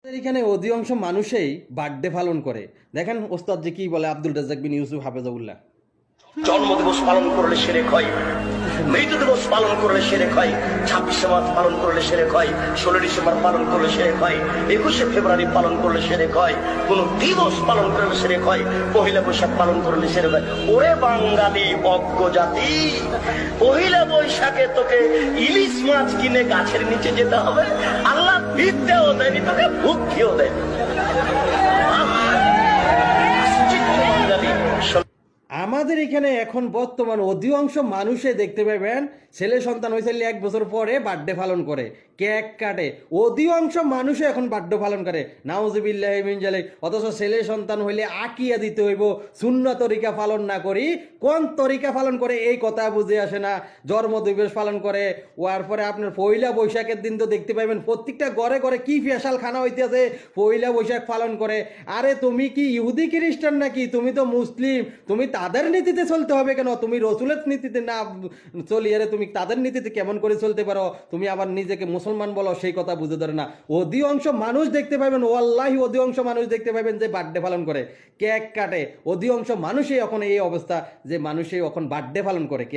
আমাদের এখানে অধিকাংশ মানুষই বার্থডে পালন করে। দেখেন ওস্তাদ যে কি বলে, আব্দুল রাজ্জাক বিন ইউসুফ হাফেজাউল্লাহ। জন্মদিবস পালন করলে শিরক হয়, মৃত্যু দিবস পালন করলে শিরক হয়, 26শে মার্চ পালন করলে শিরক হয়, 16 ডিসেম্বর পালন করলে শিরক হয়, 21শে ফেব্রুয়ারি পালন করলে শিরক হয়, কোন দিবস পালন করলে শিরক হয়, পহেলা বৈশাখ পালন করলে শিরক হয়। ওরে বাঙালি অজ্ঞ জাতি, পহেলা বৈশাখে তোকে ইলিশ মাছ কিনে গাছের নিচে যেতে হবে, আল্লাহ বিদ্যাও দেয়নি, তোকে বুদ্ধিও দেয়নি। আমাদের এখানে এখন বর্তমান অধিকাংশ মানুষে দেখতে পাবেন ছেলে সন্তান হয়েছে 1 বছর পরে বার্থডে পালন করে, কেক কাটে। অধিকাংশ মানুষে এখন বার্থডে পালন করে, নাউজুবিল্লাহি মিন যালিক। অথচ ছেলে সন্তান হইলে আকিয়া দিতে হইব, শূন্য তরিকা পালন না করি কোন তরিকা পালন করে এই কথা বুঝে আসে না। জন্মদিবস পালন করে, ওয়ার পরে আপনার পয়লা বৈশাখের দিন তো দেখতে পাবেন প্রত্যেকটা ঘরে ঘরে কি স্পেশাল খানা হইতেছে, পয়লা বৈশাখ পালন করে। আরে তুমি কি ইহুদি খ্রিস্টান নাকি? তুমি তো মুসলিম, তুমি তাদের নীতিতে চলতে হবে কেন? তুমি রসুলের নীতিতে না চলিয়ে তুমি তাদের নীতিতে কেমন করে চলতে পারো? তুমি আবার নিজেকে মুসলমান বলো, সেই কথা বুঝে ধরে না। অধিকাংশ মানুষ দেখতে পাবেন, ওয়াল্লাহি অধিকাংশ মানুষ দেখতে পাবেন যে বার্থডে পালন করে, কেক কাটে। অধিকাংশ মানুষই এখন এই অবস্থা যে মানুষই এখন বার্থডে পালন করে।